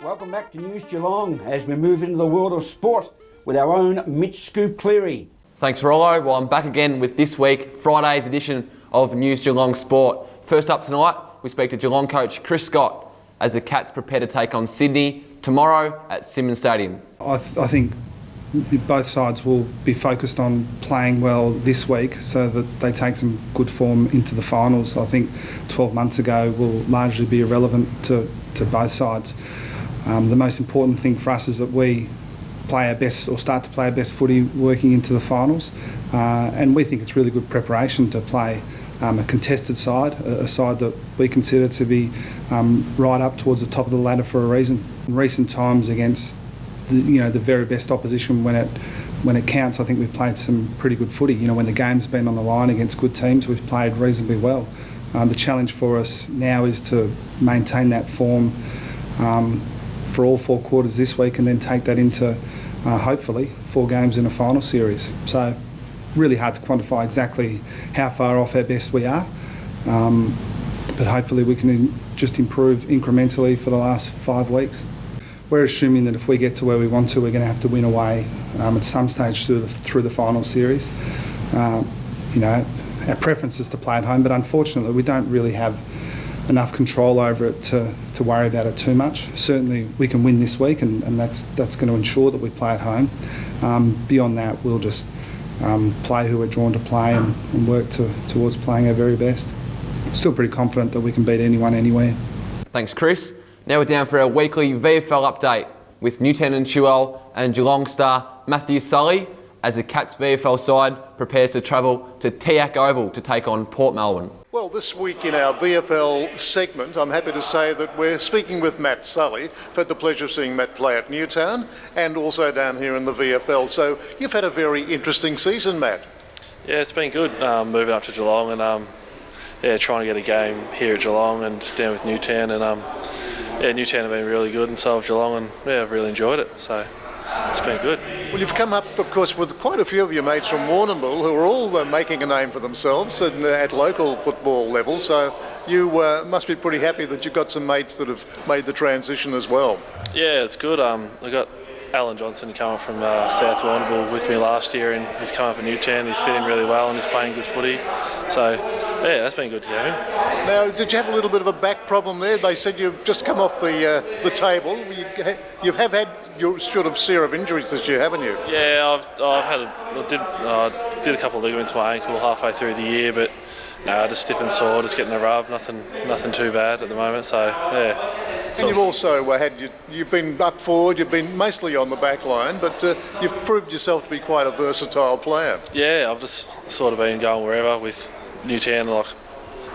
Welcome back to News Geelong as we move into the world of sport with our own Mitch Scoop Cleary. Thanks, Rollo. Well, I'm back again with this week, Friday's edition of News Geelong Sport. First up tonight, we speak to Geelong coach Chris Scott as the Cats prepare to take on Sydney tomorrow at Simonds Stadium. I think both sides will be focused on playing well this week so that they take some good form into the finals. I think 12 months ago will largely be irrelevant to both sides. The most important thing for us is that we play our best or start to play our best footy working into the finals, and we think it's really good preparation to play a contested side, a side that we consider to be right up towards the top of the ladder for a reason. In recent times against the very best opposition when it counts, I think we've played some pretty good footy. When the game's been on the line against good teams, we've played reasonably well. The challenge for us now is to maintain that form for all 4 quarters this week and then take that into hopefully 4 games in a final series. So really hard to quantify exactly how far off our best we are, but hopefully we can just improve incrementally for the last 5 weeks. We're assuming that if we get to where we want to, we're going to have to win away at some stage through the final series. Our preference is to play at home, but unfortunately we don't really have enough control over it to worry about it too much. Certainly we can win this week, and that's going to ensure that we play at home. Beyond that, we'll just play who we're drawn to play and work towards playing our very best. Still pretty confident that we can beat anyone anywhere. Thanks, Chris. Now we're down for our weekly VFL update with Newtown Chewell and Geelong star Matthew Sully as the Cats VFL side prepares to travel to TAC Oval to take on Port Melbourne. Well, this week in our VFL segment, I'm happy to say that we're speaking with Matt Sully. I've had the pleasure of seeing Matt play at Newtown and also down here in the VFL. So you've had a very interesting season, Matt. Yeah, it's been good moving up to Geelong and trying to get a game here at Geelong and down with Newtown. And Newtown have been really good and so have Geelong, and I've really enjoyed it. So it's been good. Well, you've come up, of course, with quite a few of your mates from Warrnambool who are all making a name for themselves at local football level. So you must be pretty happy that you've got some mates that have made the transition as well. Yeah, it's good. I got Alan Johnson coming from South Warrnambool with me last year, and he's come up at Newtown. He's fitting really well and he's playing good footy. So that's been good to have him. Now, did you have a little bit of a back problem there? They said you've just come off the table. You have had your sort of share of injuries this year, haven't you? Yeah, I did a couple of ligaments in my ankle halfway through the year, but no, just stiff and sore, just getting a rub. Nothing too bad at the moment. So yeah. And you've also you've been up forward, you've been mostly on the back line, but you've proved yourself to be quite a versatile player. Yeah, I've just sort of been going wherever with Newtown. I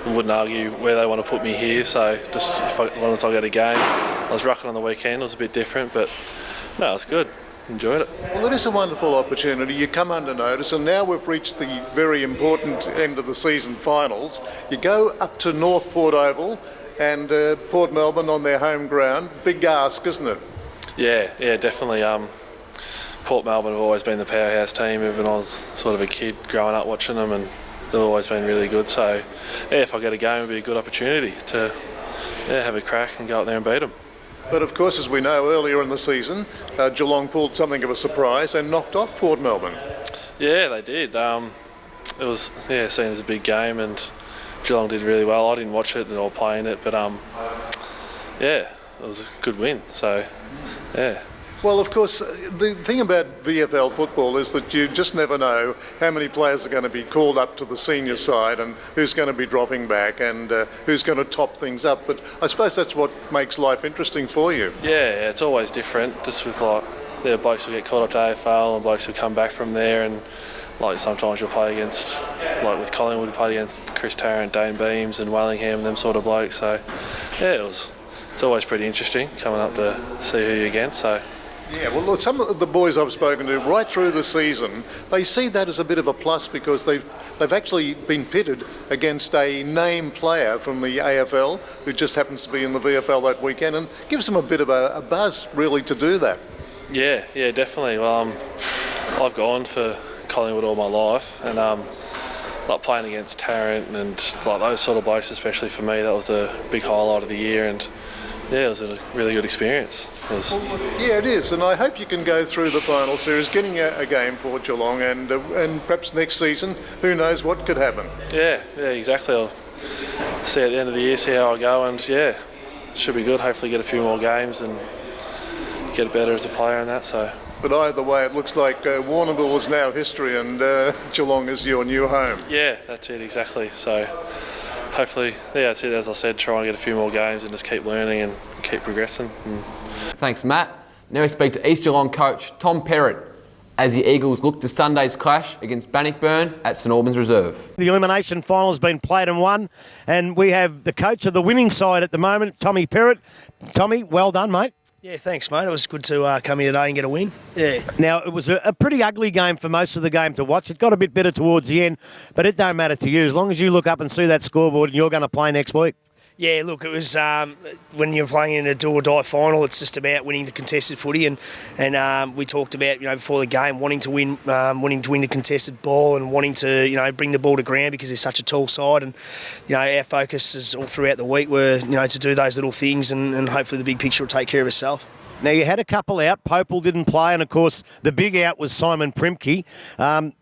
wouldn't argue where they want to put me here, so just as long as I get a game. I was rucking on the weekend, it was a bit different, but no, it's good. Enjoyed it. Well, it is a wonderful opportunity. You come under notice, and now we've reached the very important end of the season finals. You go up to North Port Oval and Port Melbourne on their home ground. Big ask, isn't it? Yeah, definitely. Port Melbourne have always been the powerhouse team, even when I was sort of a kid growing up watching them, and they've always been really good. So if I get a game, it'll be a good opportunity to have a crack and go out there and beat them. But of course, as we know, earlier in the season, Geelong pulled something of a surprise and knocked off Port Melbourne. Yeah, they did. It was seen as a big game, and Geelong did really well. I didn't watch it or play in it, but it was a good win. So yeah. Well, of course, the thing about VFL football is that you just never know how many players are going to be called up to the senior side and who's going to be dropping back and who's going to top things up. But I suppose that's what makes life interesting for you. Yeah, it's always different. Just with there are blokes who get called up to AFL and blokes who come back from there, and sometimes you'll play against, with Collingwood, we played against Chris Tarrant, Dane Beams and Wellingham and them sort of blokes. So it's always pretty interesting coming up to see who you're against. So. Yeah, well, some of the boys I've spoken to right through the season, they see that as a bit of a plus because they've actually been pitted against a name player from the AFL who just happens to be in the VFL that weekend, and gives them a bit of a buzz really to do that. Yeah, definitely. Well, I've gone for Collingwood all my life, and playing against Tarrant and those sort of blokes, especially for me, that was a big highlight of the year, and it was a really good experience. Yeah, it is, and I hope you can go through the final series, getting a game for Geelong, and perhaps next season, who knows what could happen. Yeah, exactly. I'll see at the end of the year, see how I go, and yeah, should be good. Hopefully get a few more games and get better as a player and that. So. But either way, it looks like Warrnambool is now history, and Geelong is your new home. Yeah, that's it, exactly. So hopefully, yeah, that's it. As I said, try and get a few more games and just keep learning and keep progressing. Thanks, Matt. Now we speak to East Geelong coach Tom Perrott as the Eagles look to Sunday's clash against Bannockburn at St Albans Reserve. The elimination final has been played and won, and we have the coach of the winning side at the moment, Tommy Perrott. Tommy, well done, mate. Yeah, thanks, mate. It was good to come here today and get a win. Yeah. Now, it was a pretty ugly game for most of the game to watch. It got a bit better towards the end, but it don't matter to you. As long as you look up and see that scoreboard and you're going to play next week. Yeah, look, it was when you're playing in a do-or-die final, it's just about winning the contested footy, and we talked about before the game wanting to win the contested ball and wanting to bring the ball to ground because they're such a tall side, and our focus is all throughout the week were to do those little things, and hopefully the big picture will take care of itself. Now, you had a couple out. Popel didn't play, and, of course, the big out was Simon Primke.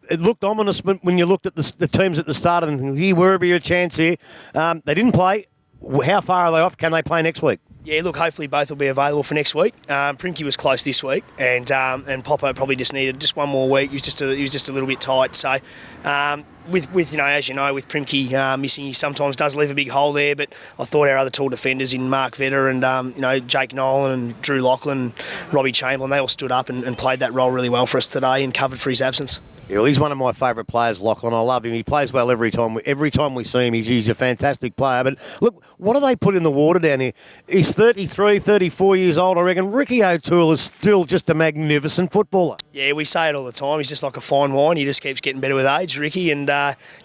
It looked ominous when you looked at the teams at the start and thinking, here, wherever your chance here. They didn't play. How far are they off? Can they play next week? Yeah, look, hopefully both will be available for next week. Primke was close this week, and Popo probably just needed just one more week. He was just a little bit tight. So, with as you know, with Primke missing, he sometimes does leave a big hole there. But I thought our other tall defenders in Mark Vetter and Jake Nolan and Drew Lachlan, Robbie Chamberlain, they all stood up and played that role really well for us today and covered for his absence. Yeah, well, he's one of my favourite players, Lachlan. I love him. He plays well every time. Every time we see him, he's a fantastic player. But look, what do they put in the water down here? He's 33, 34 years old, I reckon. Ricky O'Toole is still just a magnificent footballer. Yeah, we say it all the time. He's just like a fine wine. He just keeps getting better with age, Ricky. And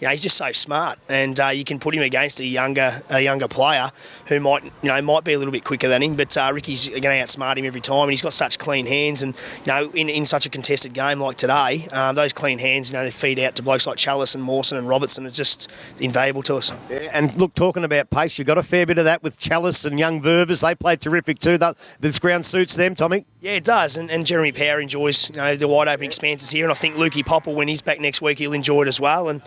he's just so smart. And you can put him against a younger player who might be a little bit quicker than him. But Ricky's going to outsmart him every time. And he's got such clean hands. And in such a contested game like today, those clean hands, they feed out to blokes like Chalice and Mawson and Robertson. It's just invaluable to us. Yeah, and look, talking about pace, you got a fair bit of that with Chalice and young Ververs. They play terrific too. This ground suits them, Tommy. Yeah, it does. And Jeremy Power enjoys the wide open expanses here. And I think Lukey Popple, when he's back next week, he'll enjoy it as well. And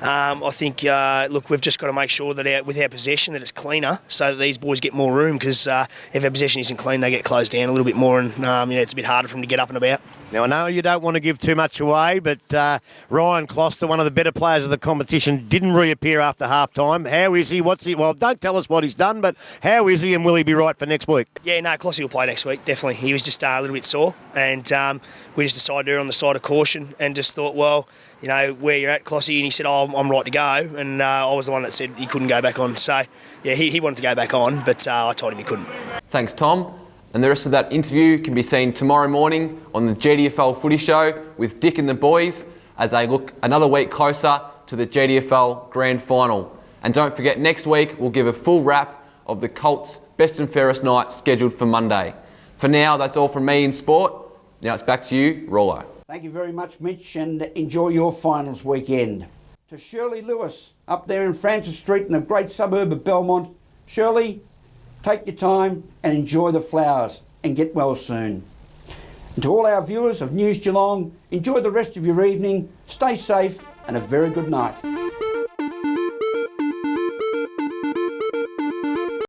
I think, look, we've just got to make sure that with our possession that it's cleaner so that these boys get more room, because if our possession isn't clean, they get closed down a little bit more, and it's a bit harder for them to get up and about. Now, I know you don't want to give too much away, but Ryan Closter, one of the better players of the competition, didn't reappear after half-time. How is he? What's he? Well, don't tell us what he's done, but how is he, and will he be right for next week? Yeah, no, Clossie will play next week, definitely. He was just a little bit sore, and we just decided to err on the side of caution and just thought, well, where you're at, Clossie, and he said, I'm right to go, and I was the one that said he couldn't go back on. So, yeah, he wanted to go back on, but I told him he couldn't. Thanks, Tom. And the rest of that interview can be seen tomorrow morning on the GDFL Footy Show with Dick and the boys as they look another week closer to the GDFL Grand Final. And don't forget, next week we'll give a full wrap of the Colts' best and fairest night scheduled for Monday. For now, that's all from me in sport. Now it's back to you, Rollo. Thank you very much, Mitch, and enjoy your finals weekend. To Shirley Lewis, up there in Francis Street in the great suburb of Belmont. Shirley, take your time and enjoy the flowers, and get well soon. And to all our viewers of News Geelong, enjoy the rest of your evening, stay safe, and a very good night.